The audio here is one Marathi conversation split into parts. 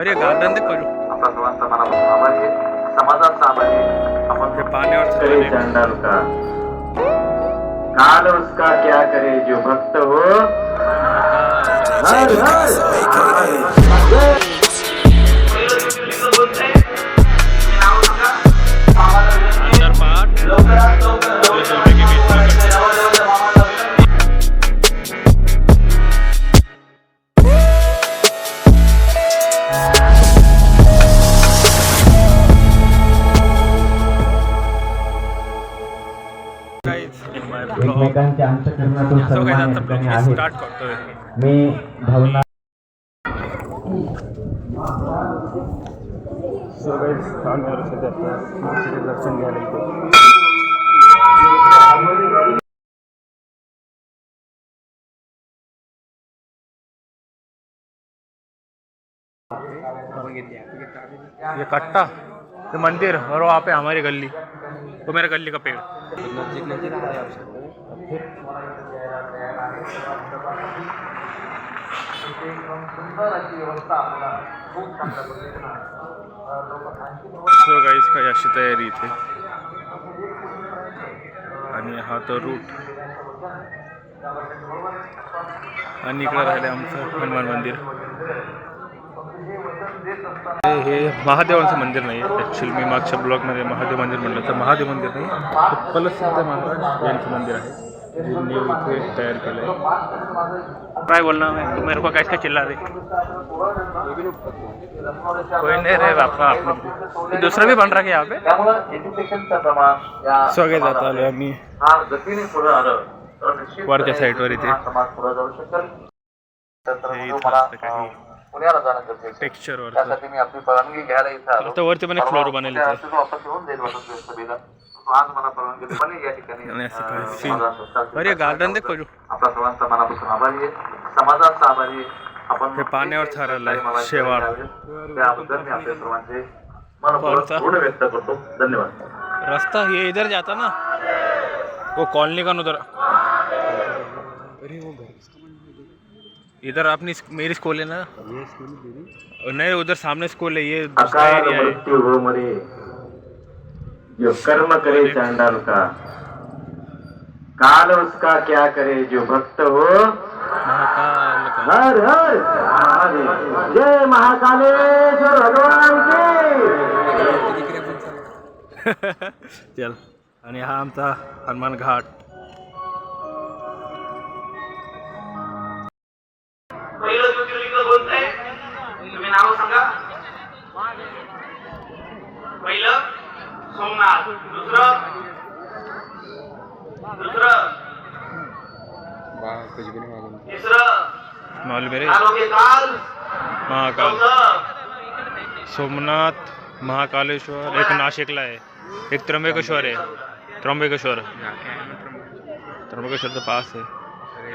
अरे गार्डन देखो जो आपला सर्वांचा मनापासून आभारी आहे, समाजाचा आभारी आहे. आपण हे पाण्यावर करे चंडाल का काल उसका क्या करे जो भक्त हो. हर हर अंदर पाठ एकमेकांच्या अंतःकरणातून सन्मान या ठिकाणी आहे. स्टार्ट करतोय. मी भावना दर्शन घ्यायला इथे ये कट्टा ये मंदिर और वहाँ पे हमारी गली, वो मेरे गली का पेड़. सो गाइस काही अशी तयारी इथे आणि हा तो रूट आणि इकडे राहिले आमचं हनुमान मंदिर. हे महादेवांचं मंदिर नाही आहे ॲक्च्युली. मी मागच्या ब्लॉगमध्ये महादेव मंदिर म्हणलं तर महादेव मंदिर नाही, पलसिद्ध महाराज यांचं मंदिर आहे जिन्हें इथे तैयार केलं है. काय बोलना है तू मेरे को कैसे चिल्ला दे. कोई नहीं रहे बापा आप दूसरा भी बन रहा है यहाँ पे. त्यामुळे एज्युकेशनचं प्रमाण या स्वागत जात आलो आम्ही फार गतीने पुढे आलं तर निश्चित वरच्या साईडवर इथे समाज पुढे जाऊ शकेल. तर हे इथं मला असतं काही पुण्याला जाणं गरजेचं आहे. टेक्स्चर त्यासाठी मी आपली परवानगी घ्यायला इथं आलो. आता वरती पण एक फ्लोर बनवले त्या असं जो आपण येऊन जाईल वसंत सभेला, तो आज मला परवानगी दिली या ठिकाणी. आणि असं काय सीन. समाजाचं अरे गार्डन देखो जो आपला सर्वांचा मनापासून आभारी आहे, समाजाचा आभारी आहे. आपण हे पाण्यावर थारलंय शेवाळ. त्याबद्दल मी आपल्या सर्वांचे कोणता? मनपूर्वक ऋण व्यक्त करतो. धन्यवाद. रास्ता ये इधर जाता ना वो कॉलोनी का उधर. इधर अपनी मेरी स्कूल है ना. नहीं उधर सामने स्कूल है, ये दूसरा अकाल एरिया है. मृत्यु हो मरे जो कर्म करे चांडाल का काल उसका क्या करे जो भक्त हो. महाकाल का. हर हर महादेव. जय महाकालेश्वर भगवान की. चल आणि हा आमचा हनुमान घाट. पहिलं ज्योतिर्लिंग कोणतं आहे तुम्ही नाव सांगा. पहिलं सोमनाथ, दुसरं तिसरं मालूम है आरोग्यकाल, महाकाल, चौथं सोमनाथ, महाकालेश्वर. एक नाशिकला आहे, एक त्र्यंबकेश्वर आहे. त्र्यंबकेश्वर त्र्यंबकेश्वरचं पास आहे.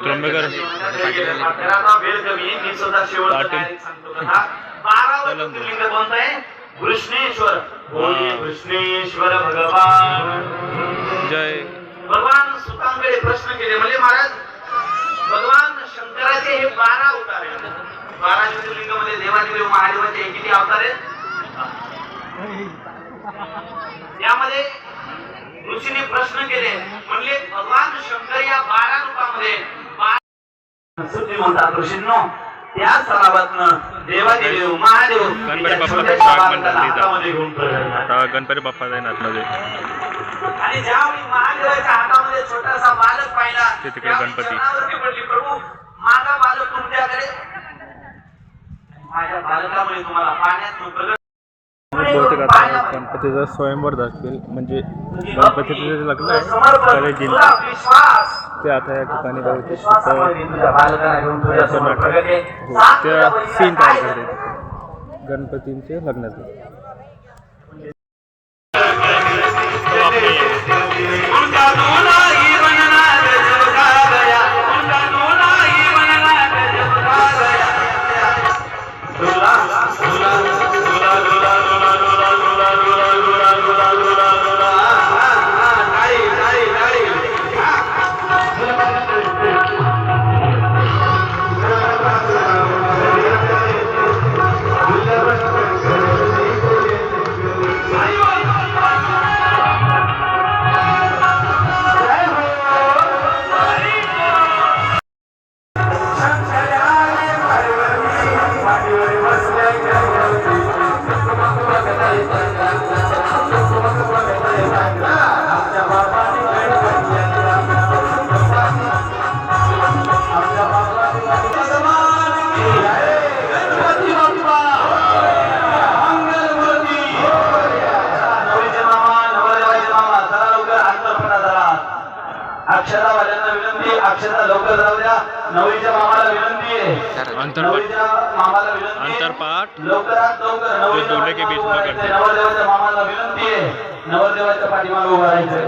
त्र्यंबकेश्वर तेराचा भेद कमी, मी सुद्धा शेवटचं पाटील. direct सांगतो बघा. 12वं ज्योतिर्लिंग कोणतं आहे? कृष्णेश्वर. बोले कृष्णेश्वर भगवान. जय. भगवान सुतांकडे प्रश्न केले म्हणजे महाराज भगवान शंकराचे हे 12 अवतार आहेत. 12 ज्योतिर्लिंगामध्ये देवादेव महादेवाचे किती अवतार आहेत? यामध्ये ऋषीने प्रश्न केले म्हणले भगवान शंकर या 12 रूपामध्ये सुद्धी म्हणतात ऋषींनो. त्या सरावातनं देवादेव महादेव गणपती बाप्पाचा हातामध्ये घेऊन आता गणपती बाप्पा जाईन आतमध्ये. आणि ज्यावेळी महादेवाच्या हातामध्ये छोटासा बालक पाहिला ते तिकडे गणपती. शरणागती पडली, प्रभू माझा बालक तुमच्याकडे, माझ्या बालकामुळे तुम्हाला पाण्यात प्रगट. बहुतेक आता गणपतीचा स्वयंवर दाखवेल म्हणजे गणपतीचं जे लग्न आहे तुला विश्वास ते आता या ठिकाणी बहुतेक विश्वासामध्ये तुझ्या बालकाला घेऊन तुझ्यासमोर प्रगट आहे. त्या सीन तयार करते गणपतींचे लग्नाचे. नवरीच्या मामाला विनंती आहे, अंतरपाठ नवरीच्या मामाला विनंती आहे, अंतरपाठ लवकरात लवकर नवरीच्या दोनों के बीच में मामाला करते हैं। नवरदेवाच्या मामाला विनंती आहे, नवरदेवाच्या पाठीमागे उभं राहायचं.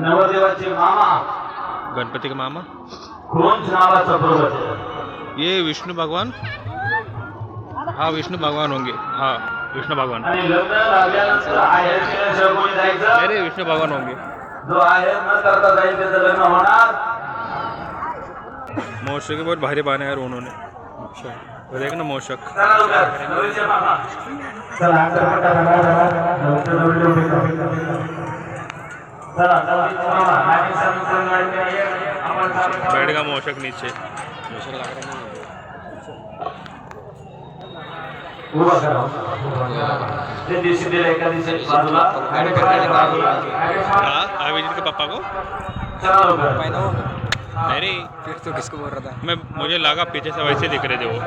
नवरदेवाचे मामा गणपति का मामा क्रोंच नावाचा पर्वत ये विष्णु भगवान, हाँ विष्णु भगवान होंगे, हाँ विष्णु भगवान, आणि लग्न लागल्यानंतर आहेर केल्याशिवाय कोणी जायचं, अरे विष्णु भगवान होंगे। जो आहेर न करता जाईल त्याचं लग्न होणार. मोशक बहुत भारी बांधा यार उन्होंने, तो देख ना मोशक। चला लवकर, नवरीचे मामा चला अंतरपाटा चला नवरीचे चला नवरीचे मामा आणि संपूर्ण आपण चालू बैठेगा मोशक नीचे, उभा करा. ते दिवशी दिले एका दिवशी बाजूला हाँ अभिजीत के पापा को, चला लवकर. अरे फिर तो किसको बोल रहा था मैं, मुझे लगा पीछे से वैसे दिख रहे थे वो।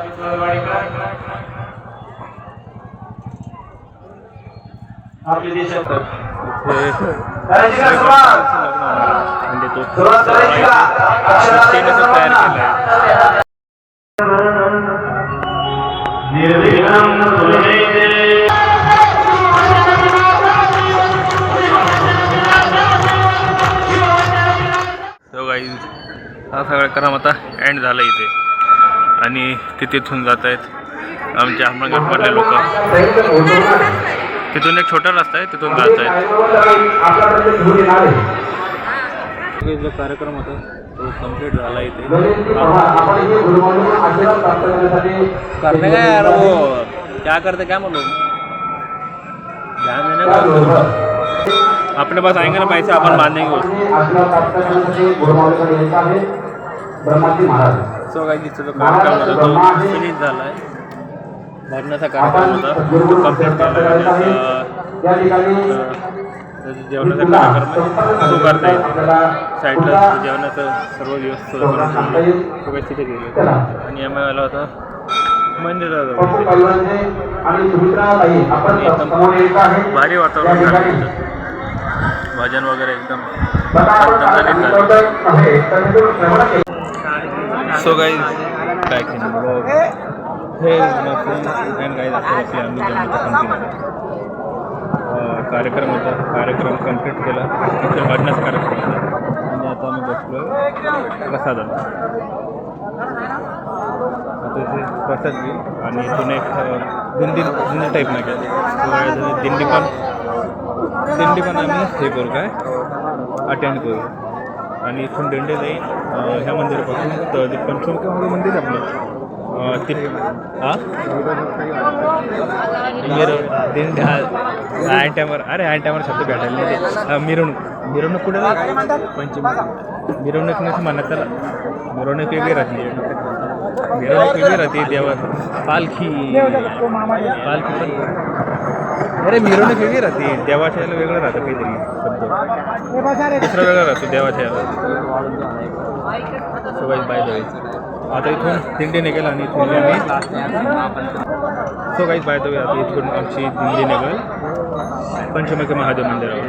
आपली देशात हे करायची का सुरुवात? म्हणजे तो सुरुवात करायची का? तिने तो तयार केलाय। निर्विघ्नं कुरुते. तो गाईज हा सगळा क्रम आता एंड झाला इथे, आणि तिथून जात आहेत आमच्या अहमदनगरमधले लोक. तिथून एक छोटा रस्ता आहे, तिथून जात आहेत. जो कार्यक्रम होता तो कंप्लीट झाला इथे. करने का यार वो क्या करते क्या मालूम, ध्यान देने का अपने पास आएंगे ना पैसे अपन बांधेंगे उसको. सो काही जिथं जो कार्यक्रम होता तो फिनिश झाला आहे. भजनाचा कार्यक्रम होता तो कंप्लीट झाला. जेवणाचा कार्यक्रम आहे तो करता येईल साईडला, जेवणाचं सर्व व्यवस्थित तो काही तिथे गेलो आणि आम्ही आला होता मंदिराजवळ. भारी वातावरण झालं तिथं, भजन वगैरे एकदम सो गाईज काय हे गाईज असं आपली आम्ही कार्यक्रम होता, कार्यक्रम कंप्लीट केला. इथे भजनाचा कार्यक्रम होता आणि आता आम्ही बसलो प्रसादाला. आता इथे प्रसाद घेऊ आणि इथून एक दिंडी टाईप नाही केलं, दिंडी पण आम्ही हे करू काय अटेंड करू. आणि इथून दिंडी जाईल ह्या मंदिरापासून तर पंचमुखी मंदिर आहे आपलं दिंडी आयन टायमर, अरे आयन टायमर शब्द भेटायला नाही. मिरवणूक कुठे पंचमी मिरवणूक नाही म्हणत त्याला, मिरवणूक वेगळी राहते, मिरवणूक वेगळी राहते देवा पालखी पण, अरे मिरवणूक वेगळी राहते देवाच्या याला वेगळं राहतं काहीतरी शब्द, दुसरा वेगळा राहतो देवाच्या याला. सगळी बाय जायचं आता इथून दिंडी निघेल आणि इथून आम्ही सो काहीच बाय द वे आता इथून आमची दिंडी निघेल पंचमुखी महादेव मंदिरावर.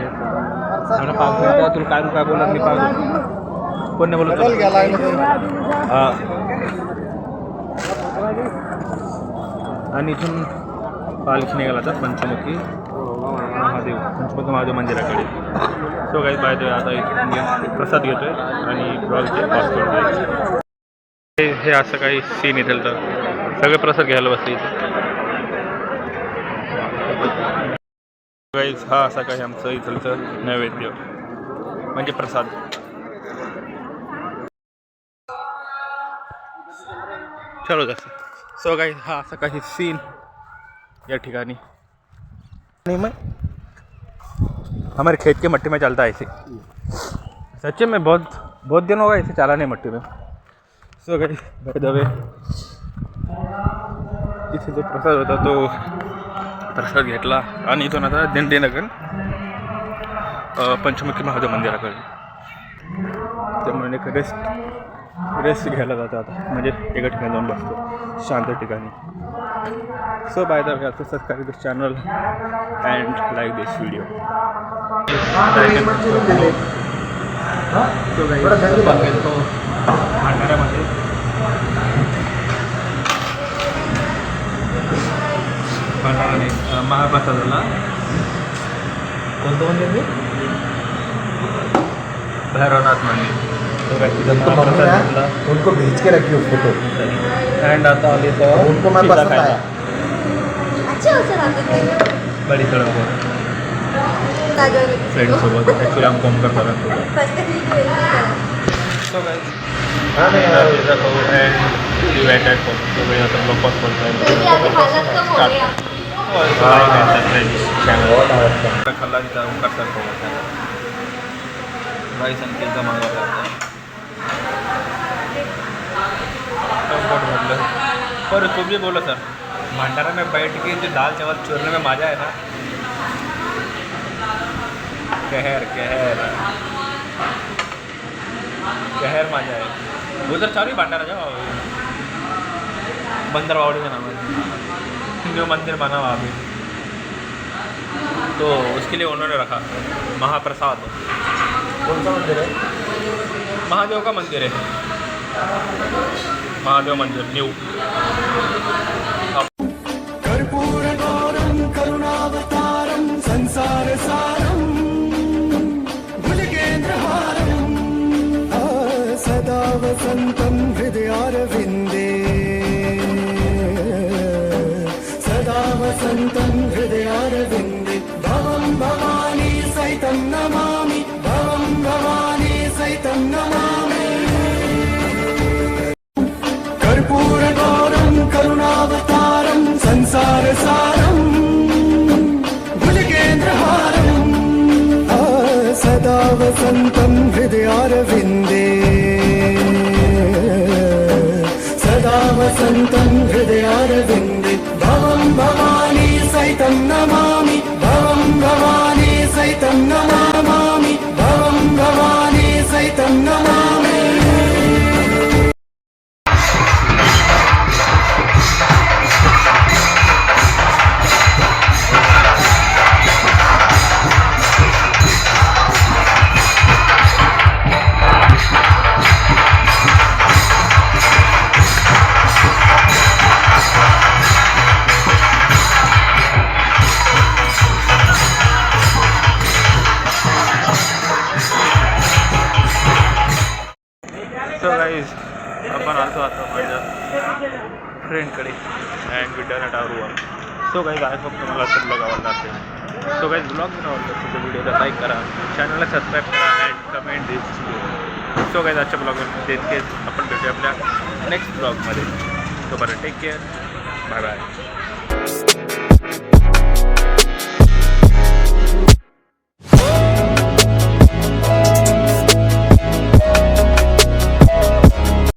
आणि पाहतो तुला काय बोलत मी पाहतो कोण नाही बोलत हां. आणि इथून पालखी निघाला आता पंचमुखी महादेव मंदिराकडे. सो काही बाय द वे आता इथून प्रसाद घेतोय आणि ब्लॉगचे पास करतोय. हे असं काही सीन इथेल तर सगळे प्रसाद घ्यायला बसले इथे. हा असा काही आमचं इथलचं नैवेद्य म्हणजे प्रसाद. चलो जसं सो काही हा असा काही सीन या ठिकाणी. नहीं मैं हमारे खेत के मट्टी में चलता है ऐसे, सच्चे में बहुत दिन होगा ऐसे चला नहीं मट्टी में. सो गई बाय द वे इथे जो प्रसाद होता तो प्रसाद घेतला आणि इथून आता दिंडी नगर पंचमुखी महादेव मंदिराकडे. त्यामुळे एक रेस्ट घ्यायला जातो आता, म्हणजे एका ठिकाणी जाऊन बसतो शांत ठिकाणी. So by the way also subscribe this channel and like this video. So guys भंडाऱ्यामध्ये भंडारा नाही महाप्रसादाला कोणतं मंदिर ते? भैरवनाथ मंदिर तो काय तिथं उनको मम्मी महाप्रसाद ना घेतला. उनको भेज के रखी हो फोटो अँड आता आली तर उनको मैं पिझ्झा पसंद खायला. आया अच्छे होते राहते ते. बडी तळको ताजं. फ्रेंडसोबत ॲक्च्युली आम्ही कॉम करतो First time मी वेगळी करा. सो काय हाँ नहीं पिझ्झा खाऊ and you wait at home तो काही आता ब्लॉग पॉज क्योंकि अभी हालत कम हो गया. बहुत आवडतं खाल्ला तिथं ओंकार सर राईस आणि पिझ्झा मागवला होता पोट भरलं पर तुम भी बोलो सर भंडारा में बैठ के जो दाल चावल चूरने में मज़ा है ना कहर कहर कहर मज़ा है उधर चालू ही भंडारा जाओ बंदर बावड़ी का नाम है जो मंदिर बना वहाँ पे तो उसके लिए उन्होंने रखा महाप्रसाद कौन सा मंदिर है महादेव का मंदिर है महादेव मंदिर न्यू कर्पूरगौरं करुणावतारं संसारसारं भुजगेन्द्रहारं सदा वसन्तं हृदयारविन्दे सदा वसन्तं हृदयारविन्दे भवं भवानी सहितं नमामि भवं भवानी सहितं नमामि कर्पूरगौरं करुणावतारं संसारसारं भुजगेन्द्रहारं सदा वसन्तं हृदयारविन्दे सदा वसन्तं हृदयारविन्दे भवं भवानी सहितं नमामि भवं भवानी सहितं नमामि भवं भवानी सहितं नमामि सो गाईज आपण आलो आता माझ्या फ्रेंडकडे and we done at our work so guys I hope तुम्हाला असं ब्लॉग आवडला असेल सो गाईज ब्लॉग जर आवडला असेल तर व्हिडिओला लाईक करा चॅनलला सबस्क्राईब करा and comment this so guys आजच्या ब्लॉगमध्ये इतकेच आपण भेटूया आपल्या नेक्स्ट ब्लॉगमध्ये तो बरं टेक केअर बाय बाय